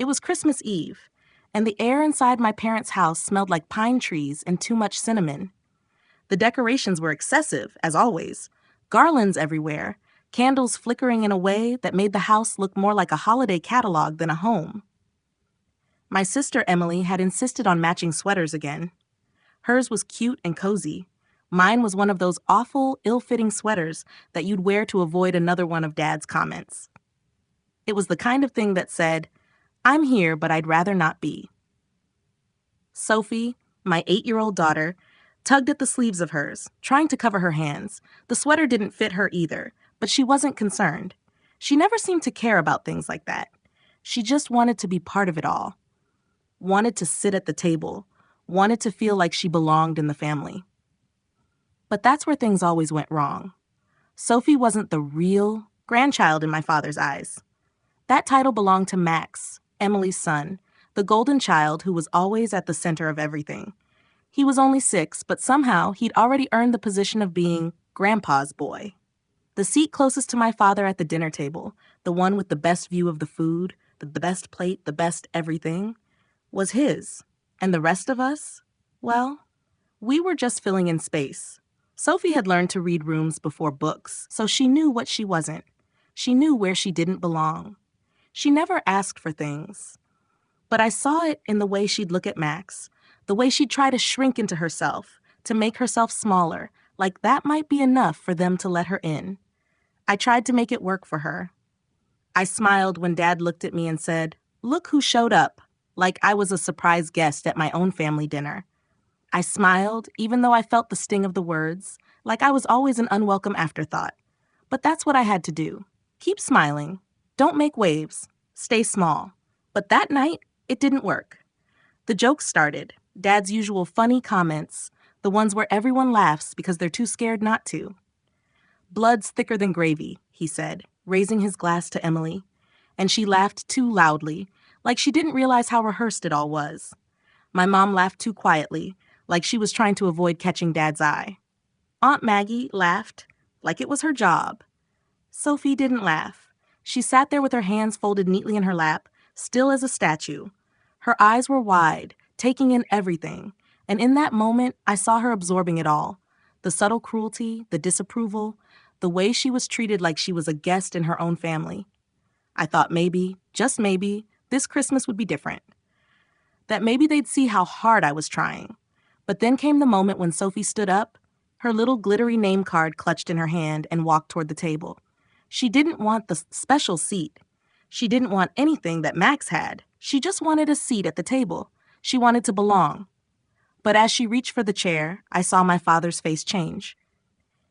It was Christmas Eve, and the air inside my parents' house smelled like pine trees and too much cinnamon. The decorations were excessive, as always. Garlands everywhere, candles flickering in a way that made the house look more like a holiday catalog than a home. My sister Emily had insisted on matching sweaters again. Hers was cute and cozy. Mine was one of those awful, ill-fitting sweaters that you'd wear to avoid another one of Dad's comments. It was the kind of thing that said, "I'm here, but I'd rather not be." Sophie, my 8-year-old daughter, tugged at the sleeves of hers, trying to cover her hands. The sweater didn't fit her either, but she wasn't concerned. She never seemed to care about things like that. She just wanted to be part of it all. Wanted to sit at the table. Wanted to feel like she belonged in the family. But that's where things always went wrong. Sophie wasn't the real grandchild in my father's eyes. That title belonged to Max, Emily's son, the golden child who was always at the center of everything. He was only 6, but somehow he'd already earned the position of being Grandpa's boy. The seat closest to my father at the dinner table, the one with the best view of the food, the best plate, the best everything, was his. And the rest of us? Well, we were just filling in space. Sophie had learned to read rooms before books, so she knew what she wasn't. She knew where she didn't belong. She never asked for things. But I saw it in the way she'd look at Max, the way she'd try to shrink into herself, to make herself smaller, like that might be enough for them to let her in. I tried to make it work for her. I smiled when Dad looked at me and said, "Look who showed up," like I was a surprise guest at my own family dinner. I smiled, even though I felt the sting of the words, like I was always an unwelcome afterthought. But that's what I had to do. Keep smiling. Don't make waves. Stay small. But that night, it didn't work. The jokes started, Dad's usual funny comments, the ones where everyone laughs because they're too scared not to. "Blood's thicker than gravy," he said, raising his glass to Emily. And she laughed too loudly, like she didn't realize how rehearsed it all was. My mom laughed too quietly, like she was trying to avoid catching Dad's eye. Aunt Maggie laughed, like it was her job. Sophie didn't laugh. She sat there with her hands folded neatly in her lap, still as a statue. Her eyes were wide, taking in everything, and in that moment, I saw her absorbing it all. The subtle cruelty, the disapproval, the way she was treated like she was a guest in her own family. I thought maybe, just maybe, this Christmas would be different. That maybe they'd see how hard I was trying. But then came the moment when Sophie stood up, her little glittery name card clutched in her hand, and walked toward the table. She didn't want the special seat. She didn't want anything that Max had. She just wanted a seat at the table. She wanted to belong. But as she reached for the chair, I saw my father's face change.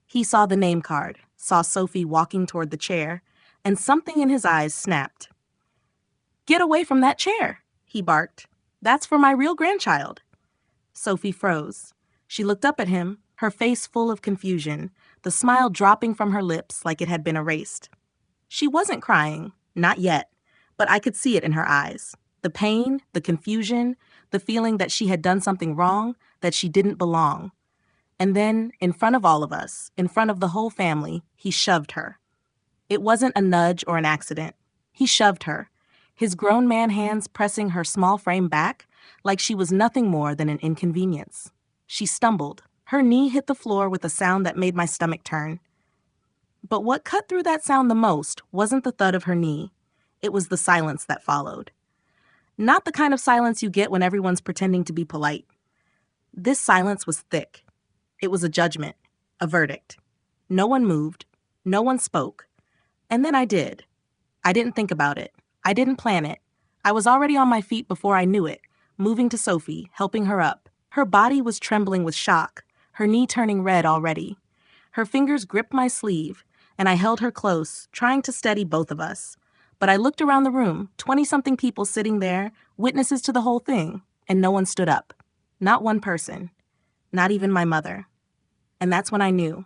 He saw the name card, saw Sophie walking toward the chair, and something in his eyes snapped. "Get away from that chair," he barked. "That's for my real grandchild." Sophie froze. She looked up at him, her face full of confusion, the smile dropping from her lips like it had been erased. She wasn't crying, not yet, but I could see it in her eyes. The pain, the confusion, the feeling that she had done something wrong, that she didn't belong. And then, in front of all of us, in front of the whole family, he shoved her. It wasn't a nudge or an accident. He shoved her, his grown man hands pressing her small frame back like she was nothing more than an inconvenience. She stumbled. Her knee hit the floor with a sound that made my stomach turn. But what cut through that sound the most wasn't the thud of her knee. It was the silence that followed. Not the kind of silence you get when everyone's pretending to be polite. This silence was thick. It was a judgment, a verdict. No one moved. No one spoke. And then I did. I didn't think about it. I didn't plan it. I was already on my feet before I knew it, moving to Sophie, helping her up. Her body was trembling with shock, her knee turning red already. Her fingers gripped my sleeve, and I held her close, trying to steady both of us. But I looked around the room, 20-something people sitting there, witnesses to the whole thing, and no one stood up. Not one person. Not even my mother. And that's when I knew.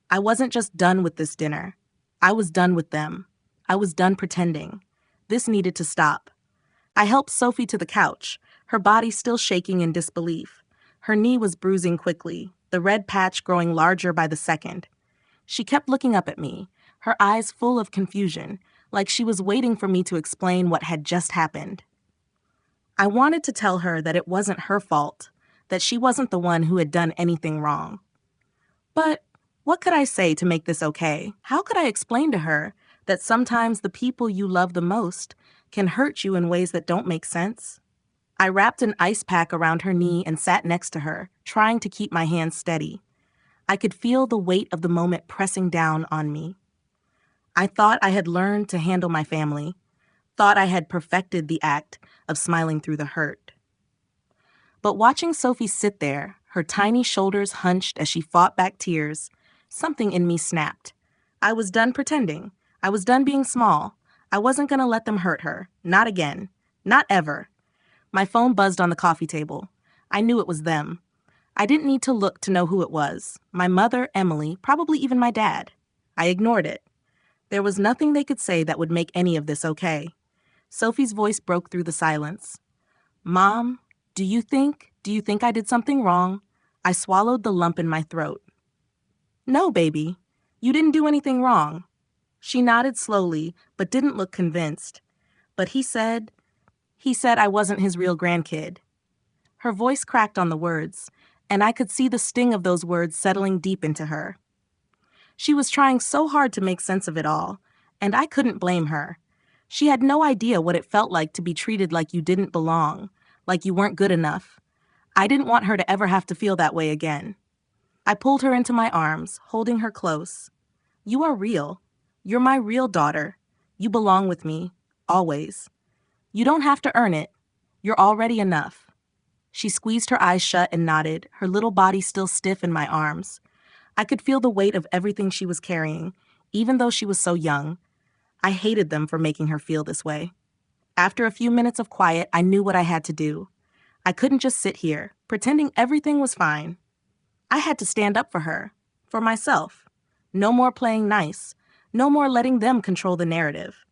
I wasn't just done with this dinner. I was done with them. I was done pretending. This needed to stop. I helped Sophie to the couch, her body still shaking in disbelief. Her knee was bruising quickly, the red patch growing larger by the second. She kept looking up at me, her eyes full of confusion, like she was waiting for me to explain what had just happened. I wanted to tell her that it wasn't her fault, that she wasn't the one who had done anything wrong. But what could I say to make this okay? How could I explain to her that sometimes the people you love the most can hurt you in ways that don't make sense? I wrapped an ice pack around her knee and sat next to her, trying to keep my hands steady. I could feel the weight of the moment pressing down on me. I thought I had learned to handle my family, thought I had perfected the act of smiling through the hurt. But watching Sophie sit there, her tiny shoulders hunched as she fought back tears, something in me snapped. I was done pretending. I was done being small. I wasn't going to let them hurt her. Not again. Not ever. My phone buzzed on the coffee table. I knew it was them. I didn't need to look to know who it was. My mother, Emily, probably even my dad. I ignored it. There was nothing they could say that would make any of this okay. Sophie's voice broke through the silence. Mom, do you think I did something wrong? I swallowed the lump in my throat. No, baby. You didn't do anything wrong. She nodded slowly, but didn't look convinced. But he said I wasn't his real grandkid. Her voice cracked on the words, and I could see the sting of those words settling deep into her. She was trying so hard to make sense of it all, and I couldn't blame her. She had no idea what it felt like to be treated like you didn't belong, like you weren't good enough. I didn't want her to ever have to feel that way again. I pulled her into my arms, holding her close. You are real. You're my real daughter. You belong with me, always. You don't have to earn it. You're already enough. She squeezed her eyes shut and nodded, her little body still stiff in my arms. I could feel the weight of everything she was carrying, even though she was so young. I hated them for making her feel this way. After a few minutes of quiet, I knew what I had to do. I couldn't just sit here, pretending everything was fine. I had to stand up for her, for myself. No more playing nice. No more letting them control the narrative.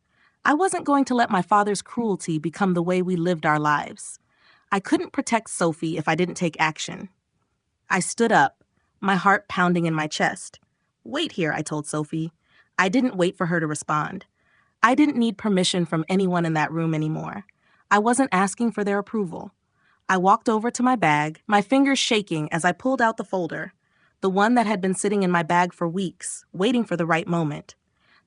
I wasn't going to let my father's cruelty become the way we lived our lives. I couldn't protect Sophie if I didn't take action. I stood up, my heart pounding in my chest. Wait here, I told Sophie. I didn't wait for her to respond. I didn't need permission from anyone in that room anymore. I wasn't asking for their approval. I walked over to my bag, my fingers shaking as I pulled out the folder, the one that had been sitting in my bag for weeks, waiting for the right moment,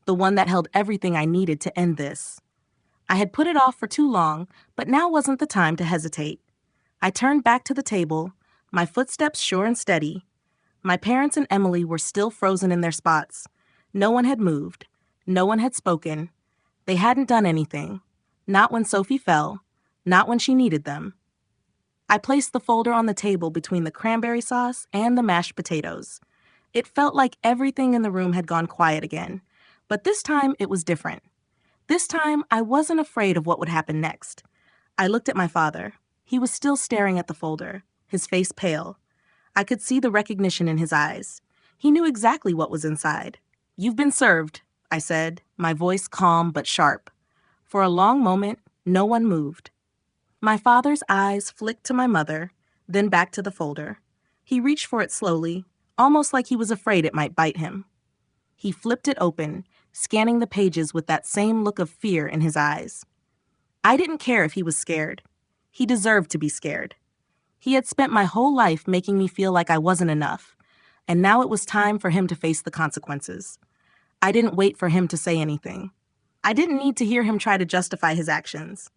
the one that held everything I needed to end this. I had put it off for too long, but now wasn't the time to hesitate. I turned back to the table, my footsteps sure and steady. My parents and Emily were still frozen in their spots. No one had moved. No one had spoken. They hadn't done anything. Not when Sophie fell. Not when she needed them. I placed the folder on the table between the cranberry sauce and the mashed potatoes. It felt like everything in the room had gone quiet again, but this time it was different. This time I wasn't afraid of what would happen next. I looked at my father. He was still staring at the folder, his face pale. I could see the recognition in his eyes. He knew exactly what was inside. You've been served, I said, my voice calm but sharp. For a long moment, no one moved. My father's eyes flicked to my mother, then back to the folder. He reached for it slowly, almost like he was afraid it might bite him. He flipped it open, scanning the pages with that same look of fear in his eyes. I didn't care if he was scared. He deserved to be scared. He had spent my whole life making me feel like I wasn't enough, and now it was time for him to face the consequences. I didn't wait for him to say anything. I didn't need to hear him try to justify his actions.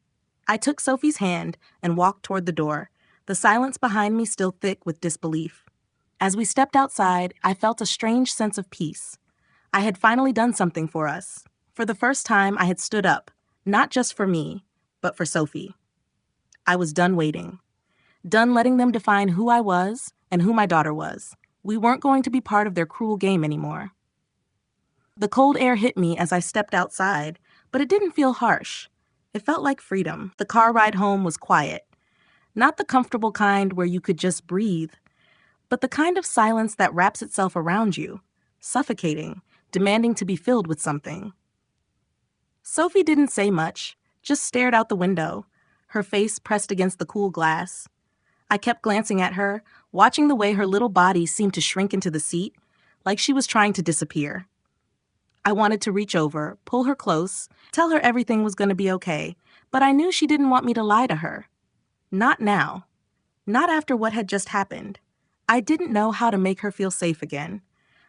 I took Sophie's hand and walked toward the door, the silence behind me still thick with disbelief. As we stepped outside, I felt a strange sense of peace. I had finally done something for us. For the first time, I had stood up, not just for me, but for Sophie. I was done waiting. Done letting them define who I was and who my daughter was. We weren't going to be part of their cruel game anymore. The cold air hit me as I stepped outside, but it didn't feel harsh. It felt like freedom. The car ride home was quiet. Not the comfortable kind where you could just breathe, but the kind of silence that wraps itself around you, suffocating, demanding to be filled with something. Sophie didn't say much, just stared out the window, her face pressed against the cool glass. I kept glancing at her, watching the way her little body seemed to shrink into the seat, like she was trying to disappear. I wanted to reach over, pull her close, tell her everything was going to be okay, but I knew she didn't want me to lie to her. Not now. Not after what had just happened. I didn't know how to make her feel safe again.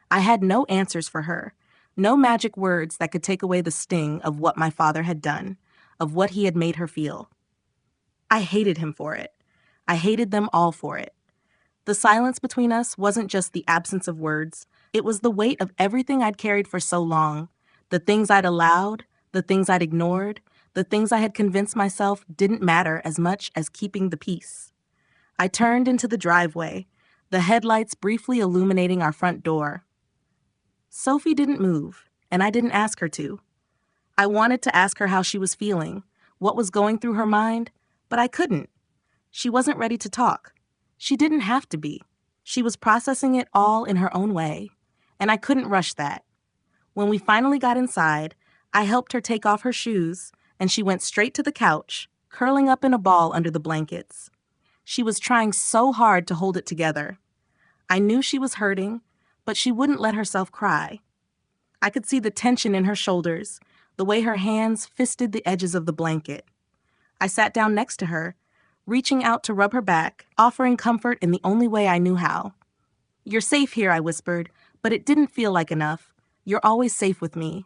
I had no answers for her, no magic words that could take away the sting of what my father had done, of what he had made her feel. I hated him for it. I hated them all for it. The silence between us wasn't just the absence of words, it was the weight of everything I'd carried for so long, the things I'd allowed, the things I'd ignored, the things I had convinced myself didn't matter as much as keeping the peace. I turned into the driveway, the headlights briefly illuminating our front door. Sophie didn't move, and I didn't ask her to. I wanted to ask her how she was feeling, what was going through her mind, but I couldn't. She wasn't ready to talk. She didn't have to be. She was processing it all in her own way, and I couldn't rush that. When we finally got inside, I helped her take off her shoes, and she went straight to the couch, curling up in a ball under the blankets. She was trying so hard to hold it together. I knew she was hurting, but she wouldn't let herself cry. I could see the tension in her shoulders, the way her hands fisted the edges of the blanket. I sat down next to her, reaching out to rub her back, offering comfort in the only way I knew how. "You're safe here," I whispered, "but it didn't feel like enough. You're always safe with me."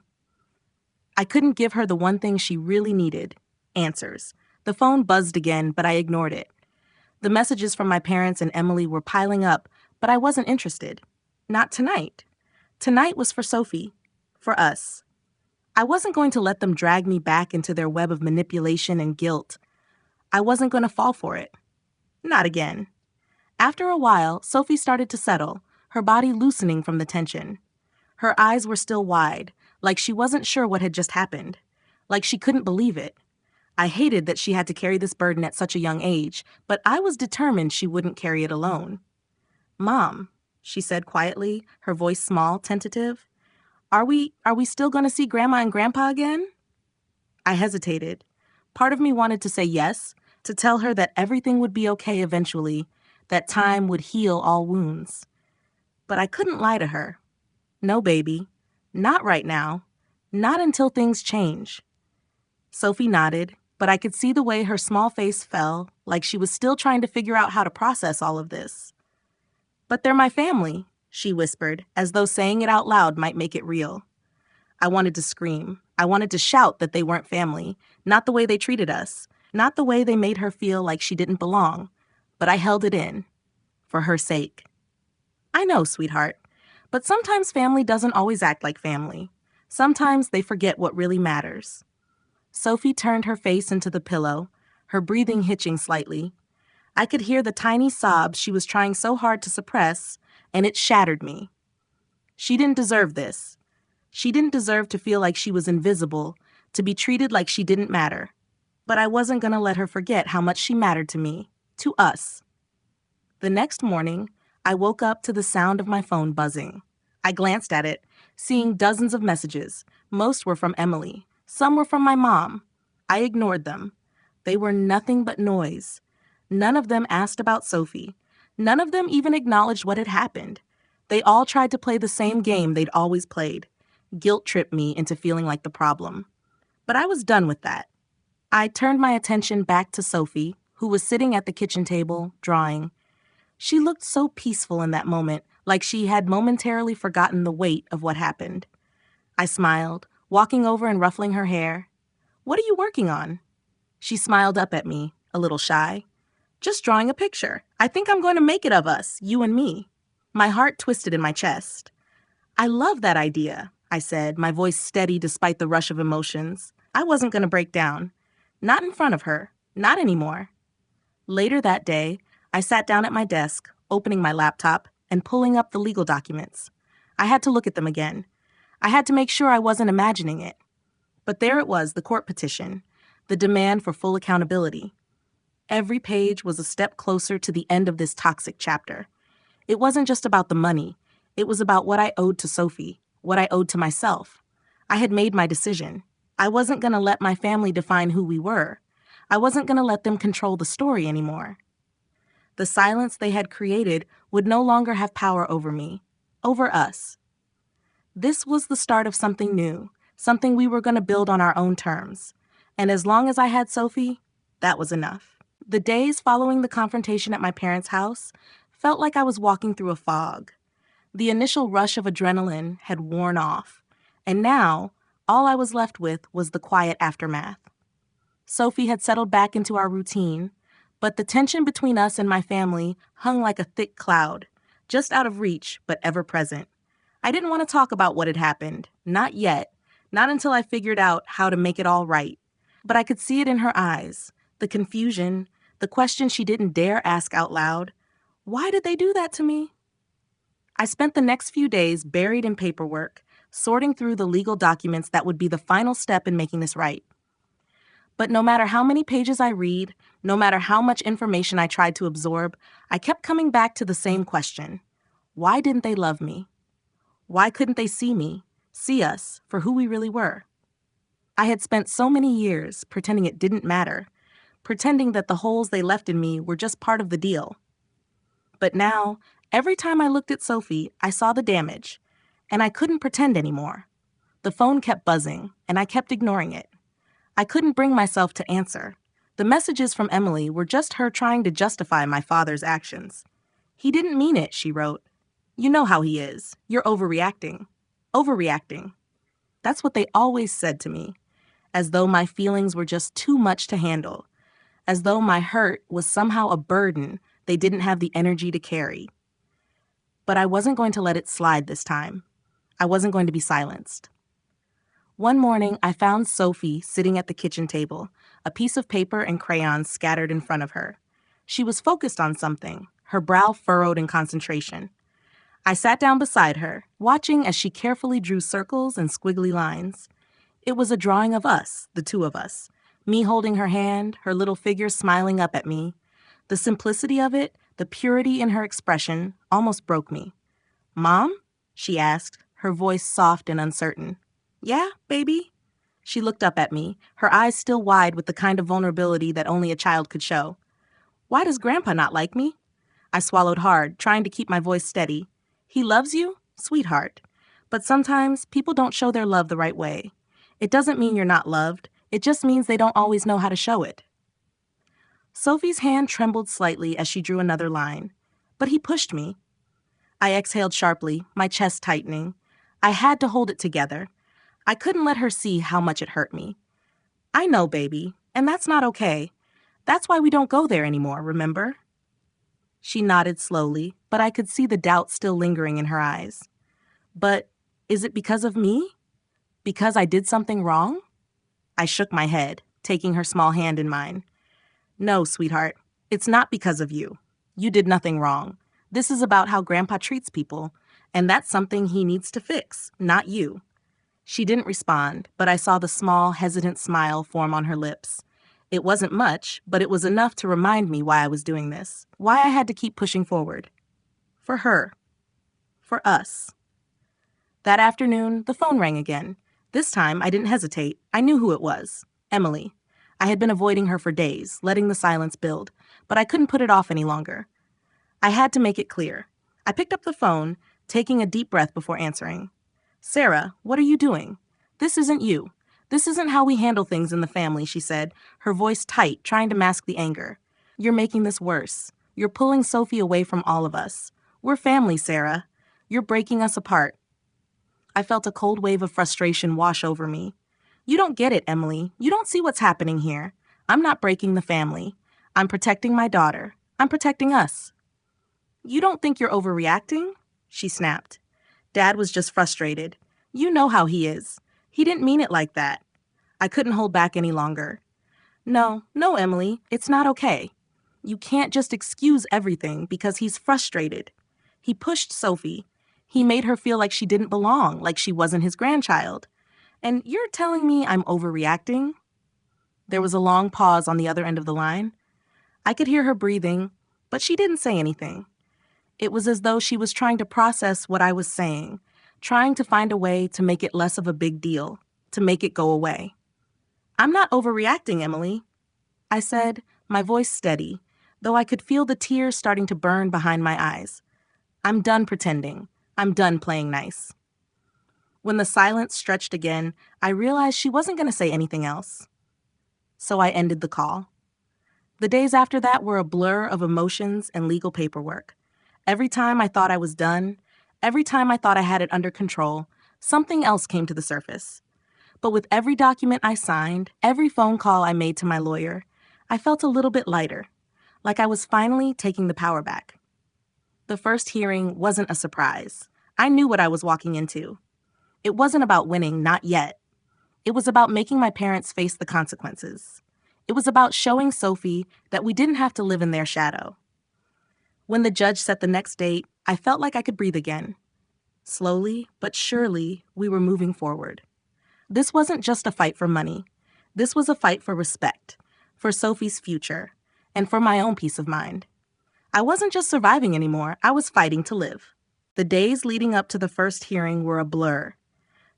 I couldn't give her the one thing she really needed: answers. The phone buzzed again, but I ignored it. The messages from my parents and Emily were piling up, but I wasn't interested. Not tonight. Tonight was for Sophie. For us. I wasn't going to let them drag me back into their web of manipulation and guilt. I wasn't going to fall for it. Not again. After a while, Sophie started to settle, her body loosening from the tension. Her eyes were still wide, like she wasn't sure what had just happened, like she couldn't believe it. I hated that she had to carry this burden at such a young age, but I was determined she wouldn't carry it alone. "Mom," she said quietly, her voice small, tentative, Are we still going to see Grandma and Grandpa again?" I hesitated. Part of me wanted to say yes, to tell her that everything would be okay eventually, that time would heal all wounds. But I couldn't lie to her. "No, baby. Not right now. Not until things change." Sophie nodded, but I could see the way her small face fell, like she was still trying to figure out how to process all of this. "But they're my family," she whispered, as though saying it out loud might make it real. I wanted to scream. I wanted to shout that they weren't family, not the way they treated us, not the way they made her feel like she didn't belong. But I held it in, for her sake. "I know, sweetheart, but sometimes family doesn't always act like family. Sometimes they forget what really matters." Sophie turned her face into the pillow, her breathing hitching slightly. I could hear the tiny sobs she was trying so hard to suppress, and it shattered me. She didn't deserve this. She didn't deserve to feel like she was invisible, to be treated like she didn't matter. But I wasn't going to let her forget how much she mattered to me, to us. The next morning, I woke up to the sound of my phone buzzing. I glanced at it, seeing dozens of messages. Most were from Emily. Some were from my mom. I ignored them. They were nothing but noise. None of them asked about Sophie. None of them even acknowledged what had happened. They all tried to play the same game they'd always played. Guilt tripped me into feeling like the problem. But I was done with that. I turned my attention back to Sophie, who was sitting at the kitchen table, drawing. She looked so peaceful in that moment, like she had momentarily forgotten the weight of what happened. I smiled, walking over and ruffling her hair. "What are you working on?" She smiled up at me, a little shy. "Just drawing a picture. I think I'm going to make it of us, you and me." My heart twisted in my chest. "I love that idea," I said, my voice steady despite the rush of emotions. I wasn't going to break down. Not in front of her. Not anymore. Later that day, I sat down at my desk, opening my laptop and pulling up the legal documents. I had to look at them again. I had to make sure I wasn't imagining it. But there it was, the court petition, the demand for full accountability. Every page was a step closer to the end of this toxic chapter. It wasn't just about the money. It was about what I owed to Sophie, what I owed to myself. I had made my decision. I wasn't going to let my family define who we were. I wasn't going to let them control the story anymore. The silence they had created would no longer have power over me, over us. This was the start of something new, something we were going to build on our own terms. And as long as I had Sophie, that was enough. The days following the confrontation at my parents' house felt like I was walking through a fog. The initial rush of adrenaline had worn off, and now all I was left with was the quiet aftermath. Sophie had settled back into our routine, but the tension between us and my family hung like a thick cloud, just out of reach but ever present. I didn't want to talk about what had happened, not yet, not until I figured out how to make it all right. But I could see it in her eyes, the confusion, the question she didn't dare ask out loud. Why did they do that to me? I spent the next few days buried in paperwork, sorting through the legal documents that would be the final step in making this right. But no matter how many pages I read, no matter how much information I tried to absorb, I kept coming back to the same question. Why didn't they love me? Why couldn't they see me, see us, for who we really were? I had spent so many years pretending it didn't matter, pretending that the holes they left in me were just part of the deal. But now, every time I looked at Sophie, I saw the damage, and I couldn't pretend anymore. The phone kept buzzing, and I kept ignoring it. I couldn't bring myself to answer. The messages from Emily were just her trying to justify my father's actions. He didn't mean it, she wrote. You know how he is. You're overreacting. Overreacting. That's what they always said to me, as though my feelings were just too much to handle, as though my hurt was somehow a burden they didn't have the energy to carry. But I wasn't going to let it slide this time. I wasn't going to be silenced. One morning, I found Sophie sitting at the kitchen table, a piece of paper and crayons scattered in front of her. She was focused on something, her brow furrowed in concentration. I sat down beside her, watching as she carefully drew circles and squiggly lines. It was a drawing of us, the two of us, me holding her hand, her little figure smiling up at me. The simplicity of it, the purity in her expression, almost broke me. "Mom?" she asked, her voice soft and uncertain. "Yeah, baby?" She looked up at me, her eyes still wide with the kind of vulnerability that only a child could show. "Why does Grandpa not like me?" I swallowed hard, trying to keep my voice steady. "He loves you, sweetheart. But sometimes people don't show their love the right way. It doesn't mean you're not loved. It just means they don't always know how to show it." Sophie's hand trembled slightly as she drew another line. "But he pushed me." I exhaled sharply, my chest tightening. I had to hold it together. I couldn't let her see how much it hurt me. "I know, baby, and that's not okay. That's why we don't go there anymore, remember?" She nodded slowly, but I could see the doubt still lingering in her eyes. "But is it because of me? Because I did something wrong?" I shook my head, taking her small hand in mine. "No, sweetheart, it's not because of you. You did nothing wrong. This is about how Grandpa treats people, and that's something he needs to fix, not you." She didn't respond, but I saw the small, hesitant smile form on her lips. It wasn't much, but it was enough to remind me why I was doing this, why I had to keep pushing forward. For her. For us. That afternoon, the phone rang again. This time, I didn't hesitate. I knew who it was. Emily. I had been avoiding her for days, letting the silence build, but I couldn't put it off any longer. I had to make it clear. I picked up the phone, taking a deep breath before answering. "Sarah, what are you doing? This isn't you. This isn't how we handle things in the family," she said, her voice tight, trying to mask the anger. "You're making this worse. You're pulling Sophie away from all of us. We're family, Sarah. You're breaking us apart." I felt a cold wave of frustration wash over me. "You don't get it, Emily. You don't see what's happening here. I'm not breaking the family. I'm protecting my daughter. I'm protecting us." "You don't think you're overreacting?" she snapped. Dad was just frustrated. You know how he is. He didn't mean it like that. I couldn't hold back any longer. No, Emily, it's not okay. You can't just excuse everything because he's frustrated. He pushed Sophie. He made her feel like she didn't belong, like she wasn't his grandchild. And you're telling me I'm overreacting?" There was a long pause on the other end of the line. I could hear her breathing, but she didn't say anything. It was as though she was trying to process what I was saying, trying to find a way to make it less of a big deal, to make it go away. "I'm not overreacting, Emily," I said, my voice steady, though I could feel the tears starting to burn behind my eyes. "I'm done pretending. I'm done playing nice." When the silence stretched again, I realized she wasn't going to say anything else. So I ended the call. The days after that were a blur of emotions and legal paperwork. Every time I thought I was done, every time I thought I had it under control, something else came to the surface. But with every document I signed, every phone call I made to my lawyer, I felt a little bit lighter, like I was finally taking the power back. The first hearing wasn't a surprise. I knew what I was walking into. It wasn't about winning, not yet. It was about making my parents face the consequences. It was about showing Sophie that we didn't have to live in their shadow. When the judge set the next date, I felt like I could breathe again. Slowly, but surely, we were moving forward. This wasn't just a fight for money. This was a fight for respect, for Sophie's future, and for my own peace of mind. I wasn't just surviving anymore, I was fighting to live. The days leading up to the first hearing were a blur,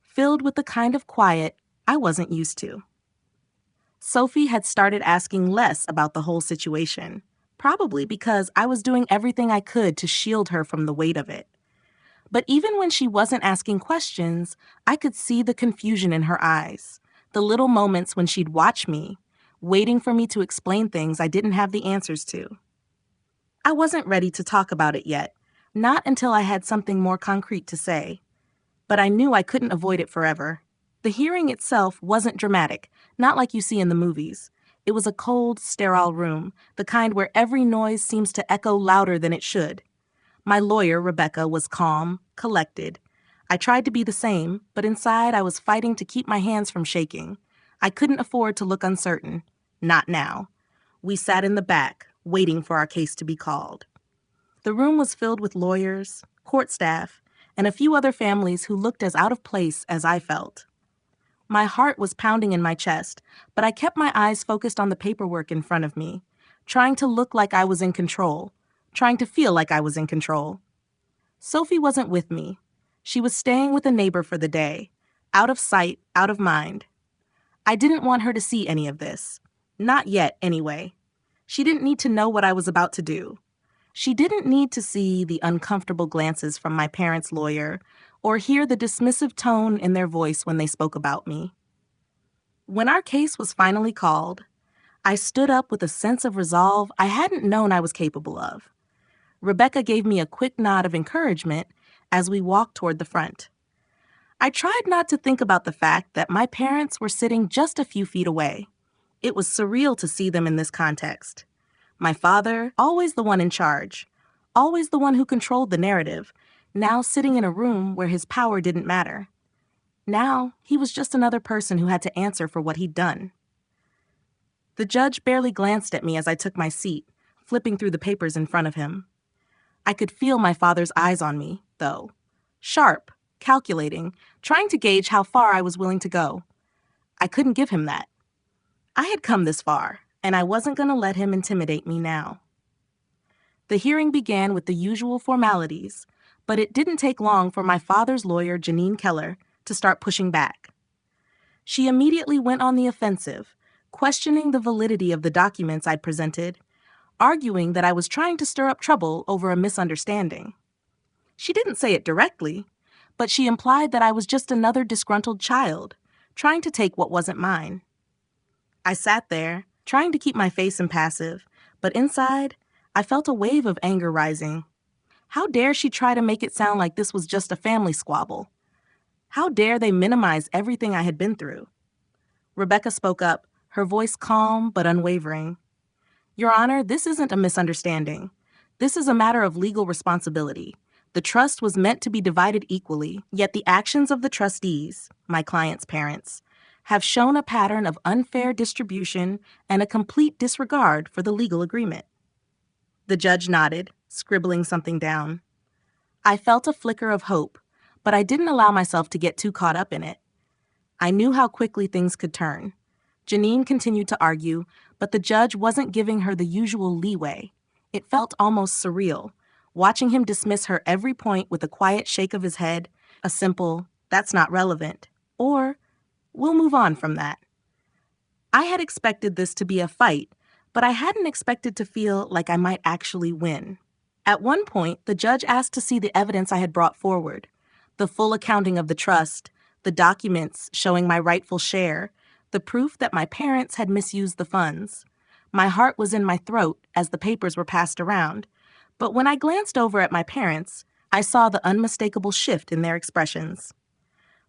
filled with the kind of quiet I wasn't used to. Sophie had started asking less about the whole situation, probably because I was doing everything I could to shield her from the weight of it. But even when she wasn't asking questions, I could see the confusion in her eyes, the little moments when she'd watch me, waiting for me to explain things I didn't have the answers to. I wasn't ready to talk about it yet, not until I had something more concrete to say. But I knew I couldn't avoid it forever. The hearing itself wasn't dramatic, not like you see in the movies. It was a cold, sterile room, the kind where every noise seems to echo louder than it should. My lawyer, Rebecca, was calm, collected. I tried to be the same, but inside I was fighting to keep my hands from shaking. I couldn't afford to look uncertain. Not now. We sat in the back, waiting for our case to be called. The room was filled with lawyers, court staff, and a few other families who looked as out of place as I felt. My heart was pounding in my chest, but I kept my eyes focused on the paperwork in front of me, trying to look like I was in control, trying to feel like I was in control. Sophie wasn't with me. She was staying with a neighbor for the day, out of sight, out of mind. I didn't want her to see any of this. Not yet, anyway. She didn't need to know what I was about to do. She didn't need to see the uncomfortable glances from my parents' lawyer or hear the dismissive tone in their voice when they spoke about me. When our case was finally called, I stood up with a sense of resolve I hadn't known I was capable of. Rebecca gave me a quick nod of encouragement as we walked toward the front. I tried not to think about the fact that my parents were sitting just a few feet away. It was surreal to see them in this context. My father, always the one in charge, always the one who controlled the narrative, now sitting in a room where his power didn't matter. Now, he was just another person who had to answer for what he'd done. The judge barely glanced at me as I took my seat, flipping through the papers in front of him. I could feel my father's eyes on me, though. Sharp, calculating, trying to gauge how far I was willing to go. I couldn't give him that. I had come this far, and I wasn't going to let him intimidate me now. The hearing began with the usual formalities, but it didn't take long for my father's lawyer, Janine Keller, to start pushing back. She immediately went on the offensive, questioning the validity of the documents I'd presented, arguing that I was trying to stir up trouble over a misunderstanding. She didn't say it directly, but she implied that I was just another disgruntled child, trying to take what wasn't mine. I sat there, trying to keep my face impassive, but inside, I felt a wave of anger rising. How dare she try to make it sound like this was just a family squabble? How dare they minimize everything I had been through? Rebecca spoke up, her voice calm but unwavering. Your Honor, this isn't a misunderstanding. This is a matter of legal responsibility. The trust was meant to be divided equally, yet the actions of the trustees, my client's parents, have shown a pattern of unfair distribution and a complete disregard for the legal agreement. The judge nodded, scribbling something down. I felt a flicker of hope, but I didn't allow myself to get too caught up in it. I knew how quickly things could turn. Janine continued to argue, but the judge wasn't giving her the usual leeway. It felt almost surreal, watching him dismiss her every point with a quiet shake of his head, a simple, "That's not relevant," or, "We'll move on from that." I had expected this to be a fight, but I hadn't expected to feel like I might actually win. At one point, the judge asked to see the evidence I had brought forward, the full accounting of the trust, the documents showing my rightful share, the proof that my parents had misused the funds. My heart was in my throat as the papers were passed around, but when I glanced over at my parents, I saw the unmistakable shift in their expressions.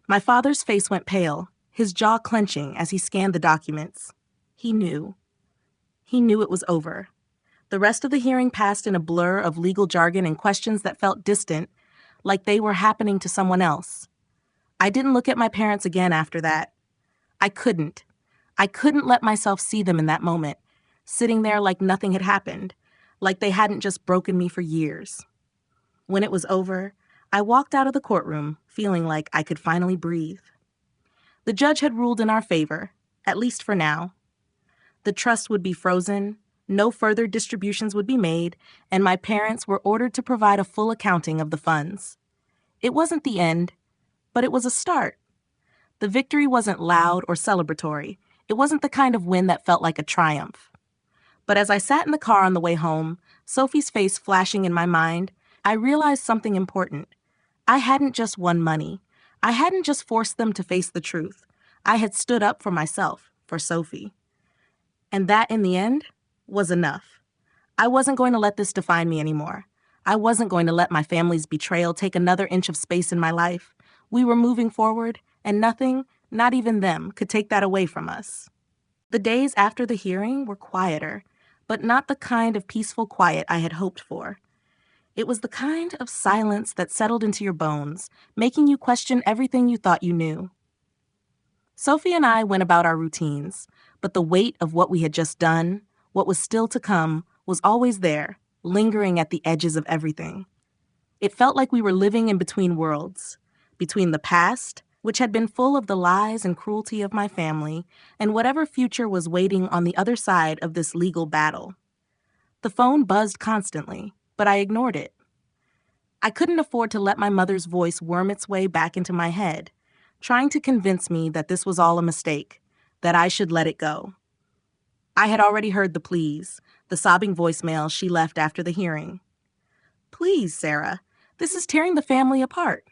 My father's face went pale, his jaw clenching as he scanned the documents. He knew. He knew it was over. The rest of the hearing passed in a blur of legal jargon and questions that felt distant, like they were happening to someone else. I didn't look at my parents again after that. I couldn't. I couldn't let myself see them in that moment, sitting there like nothing had happened, like they hadn't just broken me for years. When it was over, I walked out of the courtroom feeling like I could finally breathe. The judge had ruled in our favor, at least for now. The trust would be frozen, no further distributions would be made, and my parents were ordered to provide a full accounting of the funds. It wasn't the end, but it was a start. The victory wasn't loud or celebratory. It wasn't the kind of win that felt like a triumph. But as I sat in the car on the way home, Sophie's face flashing in my mind, I realized something important. I hadn't just won money. I hadn't just forced them to face the truth. I had stood up for myself, for Sophie. And that, in the end, was enough. I wasn't going to let this define me anymore. I wasn't going to let my family's betrayal take another inch of space in my life. We were moving forward, and nothing, not even them, could take that away from us. The days after the hearing were quieter, but not the kind of peaceful quiet I had hoped for. It was the kind of silence that settled into your bones, making you question everything you thought you knew. Sophie and I went about our routines, but the weight of what we had just done, what was still to come, was always there, lingering at the edges of everything. It felt like we were living in between worlds, between the past, which had been full of the lies and cruelty of my family, and whatever future was waiting on the other side of this legal battle. The phone buzzed constantly, but I ignored it. I couldn't afford to let my mother's voice worm its way back into my head, trying to convince me that this was all a mistake, that I should let it go. I had already heard the pleas, the sobbing voicemail she left after the hearing. "Please, Sarah, this is tearing the family apart.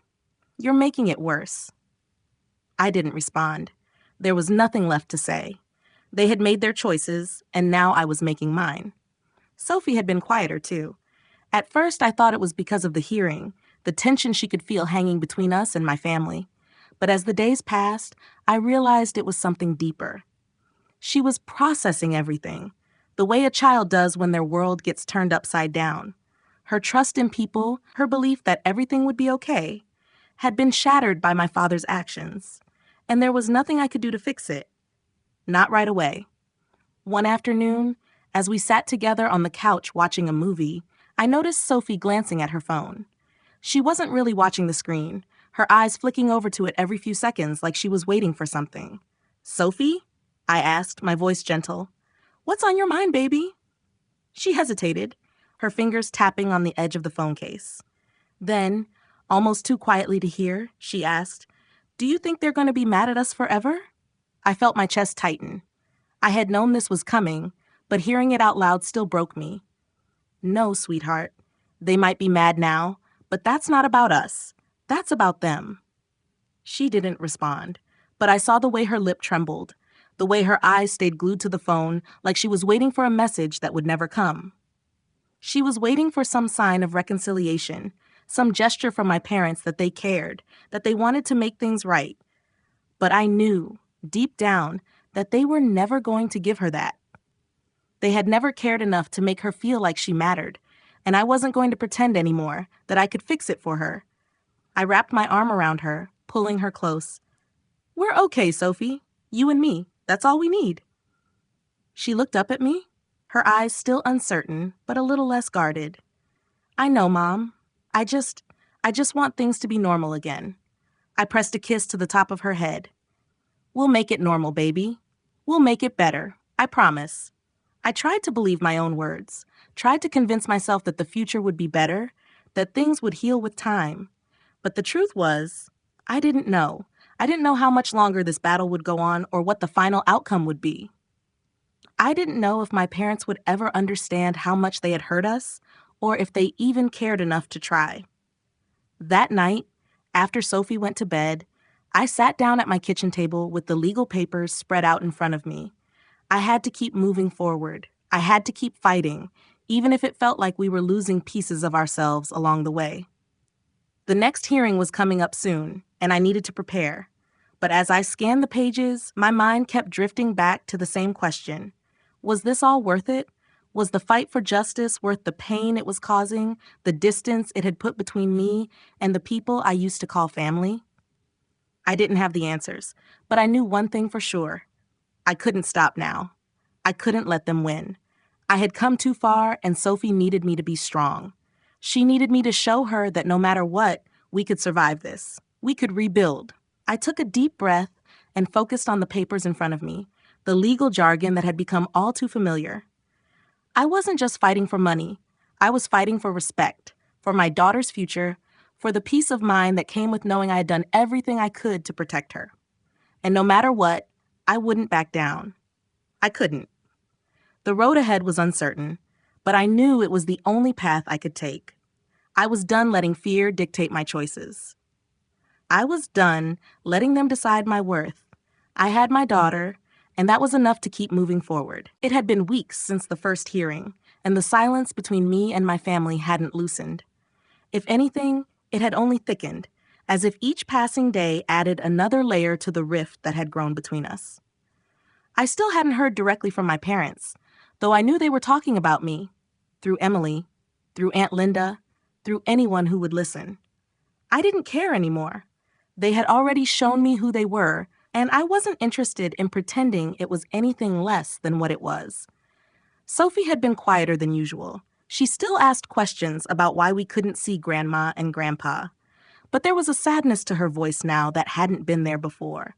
You're making it worse." I didn't respond. There was nothing left to say. They had made their choices, and now I was making mine. Sophie had been quieter, too. At first, I thought it was because of the hearing, the tension she could feel hanging between us and my family. But as the days passed, I realized it was something deeper. She was processing everything, the way a child does when their world gets turned upside down. Her trust in people, her belief that everything would be okay, had been shattered by my father's actions, and there was nothing I could do to fix it. Not right away. One afternoon, as we sat together on the couch watching a movie, I noticed Sophie glancing at her phone. She wasn't really watching the screen, her eyes flicking over to it every few seconds like she was waiting for something. "Sophie?" I asked, my voice gentle. "What's on your mind, baby?" She hesitated, her fingers tapping on the edge of the phone case. Then, almost too quietly to hear, she asked, "Do you think they're going to be mad at us forever?" I felt my chest tighten. I had known this was coming, but hearing it out loud still broke me. "No, sweetheart. They might be mad now, but that's not about us. That's about them." She didn't respond, but I saw the way her lip trembled, the way her eyes stayed glued to the phone like she was waiting for a message that would never come. She was waiting for some sign of reconciliation, some gesture from my parents that they cared, that they wanted to make things right. But I knew, deep down, that they were never going to give her that. They had never cared enough to make her feel like she mattered, and I wasn't going to pretend anymore that I could fix it for her. I wrapped my arm around her, pulling her close. "We're okay, Sophie. You and me. That's all we need." She looked up at me, her eyes still uncertain, but a little less guarded. "I know, Mom. I just want things to be normal again." I pressed a kiss to the top of her head. "We'll make it normal, baby. We'll make it better. I promise." I tried to believe my own words, tried to convince myself that the future would be better, that things would heal with time. But the truth was, I didn't know. I didn't know how much longer this battle would go on or what the final outcome would be. I didn't know if my parents would ever understand how much they had hurt us, or if they even cared enough to try. That night, after Sophie went to bed, I sat down at my kitchen table with the legal papers spread out in front of me. I had to keep moving forward. I had to keep fighting, even if it felt like we were losing pieces of ourselves along the way. The next hearing was coming up soon, and I needed to prepare. But as I scanned the pages, my mind kept drifting back to the same question. Was this all worth it? Was the fight for justice worth the pain it was causing, the distance it had put between me and the people I used to call family? I didn't have the answers, but I knew one thing for sure. I couldn't stop now. I couldn't let them win. I had come too far, and Sophie needed me to be strong. She needed me to show her that no matter what, we could survive this. We could rebuild. I took a deep breath and focused on the papers in front of me, the legal jargon that had become all too familiar. I wasn't just fighting for money. I was fighting for respect, for my daughter's future, for the peace of mind that came with knowing I had done everything I could to protect her. And no matter what, I wouldn't back down. I couldn't. The road ahead was uncertain, but I knew it was the only path I could take. I was done letting fear dictate my choices. I was done letting them decide my worth. I had my daughter, and that was enough to keep moving forward. It had been weeks since the first hearing, and the silence between me and my family hadn't loosened. If anything, it had only thickened, as if each passing day added another layer to the rift that had grown between us. I still hadn't heard directly from my parents, though I knew they were talking about me, through Emily, through Aunt Linda, through anyone who would listen. I didn't care anymore. They had already shown me who they were, and I wasn't interested in pretending it was anything less than what it was. Sophie had been quieter than usual. She still asked questions about why we couldn't see Grandma and Grandpa, but there was a sadness to her voice now that hadn't been there before.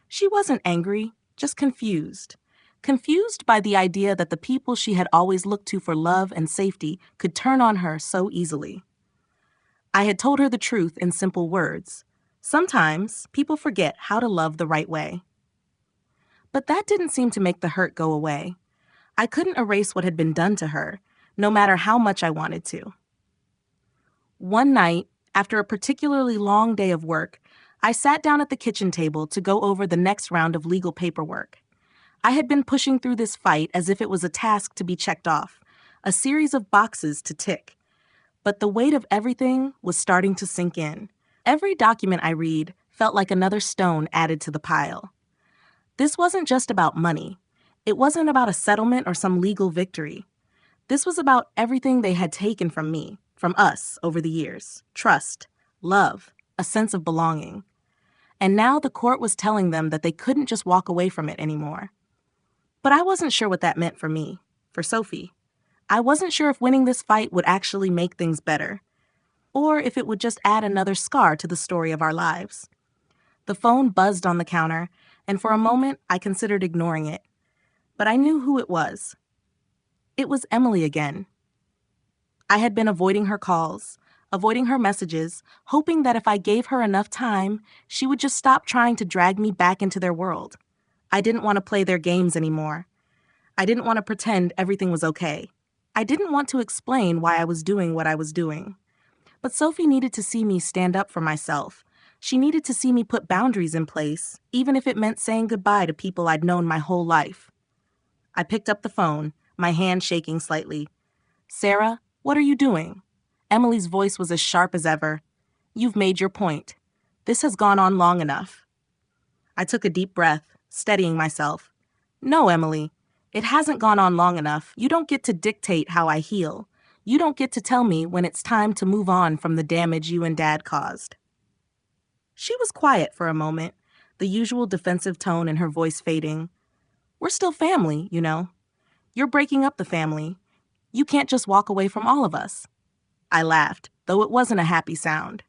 She wasn't angry, just confused. Confused by the idea that the people she had always looked to for love and safety could turn on her so easily. I had told her the truth in simple words. Sometimes people forget how to love the right way. But that didn't seem to make the hurt go away. I couldn't erase what had been done to her, no matter how much I wanted to. One night, after a particularly long day of work, I sat down at the kitchen table to go over the next round of legal paperwork. I had been pushing through this fight as if it was a task to be checked off, a series of boxes to tick. But the weight of everything was starting to sink in. Every document I read felt like another stone added to the pile. This wasn't just about money. It wasn't about a settlement or some legal victory. This was about everything they had taken from me, from us over the years. Trust, love, a sense of belonging. And now the court was telling them that they couldn't just walk away from it anymore. But I wasn't sure what that meant for me, for Sophie. I wasn't sure if winning this fight would actually make things better, or if it would just add another scar to the story of our lives. The phone buzzed on the counter, and for a moment I considered ignoring it. But I knew who it was. It was Emily again. I had been avoiding her calls, avoiding her messages, hoping that if I gave her enough time, she would just stop trying to drag me back into their world. I didn't want to play their games anymore. I didn't want to pretend everything was okay. I didn't want to explain why I was doing what I was doing. But Sophie needed to see me stand up for myself. She needed to see me put boundaries in place, even if it meant saying goodbye to people I'd known my whole life. I picked up the phone, my hand shaking slightly. "Sarah, what are you doing?" Emily's voice was as sharp as ever. "You've made your point. This has gone on long enough." I took a deep breath, steadying myself. "No, Emily. It hasn't gone on long enough. You don't get to dictate how I heal. You don't get to tell me when it's time to move on from the damage you and Dad caused." She was quiet for a moment, the usual defensive tone in her voice fading. "We're still family, you know. You're breaking up the family. You can't just walk away from all of us." I laughed, though it wasn't a happy sound.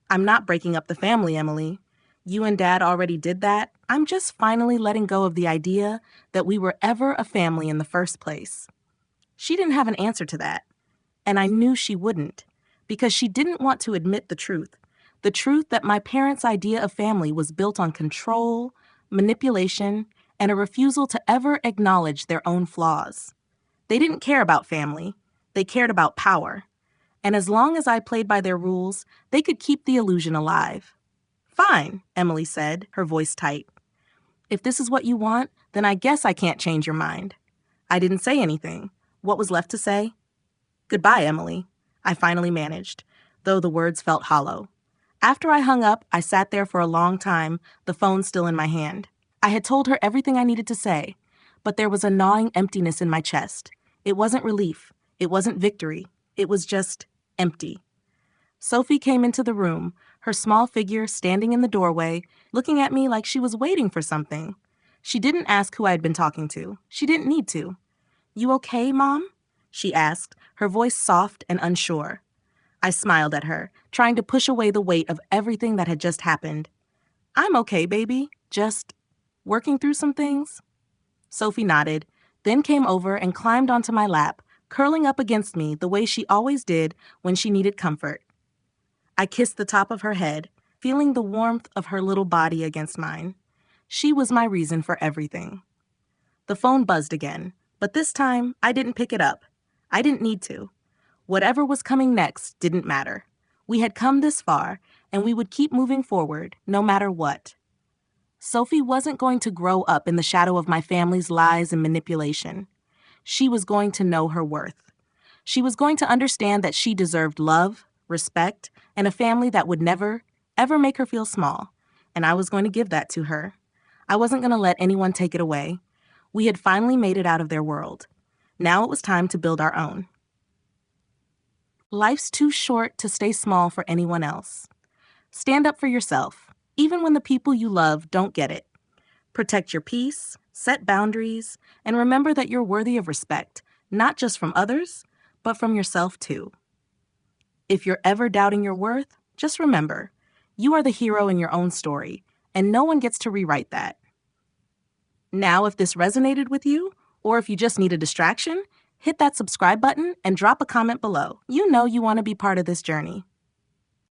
"I'm not breaking up the family, Emily. You and Dad already did that. I'm just finally letting go of the idea that we were ever a family in the first place." She didn't have an answer to that, and I knew she wouldn't, because she didn't want to admit the truth that my parents' idea of family was built on control, manipulation, and a refusal to ever acknowledge their own flaws. They didn't care about family. They cared about power. And as long as I played by their rules, they could keep the illusion alive. "Fine," Emily said, her voice tight. "If this is what you want, then I guess I can't change your mind." I didn't say anything. What was left to say? Goodbye, Emily. I finally managed, though the words felt hollow. After I hung up, I sat there for a long time, the phone still in my hand. I had told her everything I needed to say, but there was a gnawing emptiness in my chest. It wasn't relief. It wasn't victory. It was just empty. Sophie came into the room, her small figure standing in the doorway, looking at me like she was waiting for something. She didn't ask who I had been talking to. She didn't need to. You okay, Mom? She asked, her voice soft and unsure. I smiled at her, trying to push away the weight of everything that had just happened. I'm okay, baby. Just working through some things. Sophie nodded, then came over and climbed onto my lap, curling up against me the way she always did when she needed comfort. I kissed the top of her head, feeling the warmth of her little body against mine. She was my reason for everything. The phone buzzed again, but this time I didn't pick it up. I didn't need to. Whatever was coming next didn't matter. We had come this far, and we would keep moving forward, no matter what. Sophie wasn't going to grow up in the shadow of my family's lies and manipulation. She was going to know her worth. She was going to understand that she deserved love, respect, and a family that would never, ever make her feel small. And I was going to give that to her. I wasn't going to let anyone take it away. We had finally made it out of their world. Now it was time to build our own. Life's too short to stay small for anyone else. Stand up for yourself, even when the people you love don't get it. Protect your peace, set boundaries, and remember that you're worthy of respect, not just from others, but from yourself too. If you're ever doubting your worth, just remember, you are the hero in your own story, and no one gets to rewrite that. Now, if this resonated with you, or if you just need a distraction, hit that subscribe button and drop a comment below. You know you want to be part of this journey.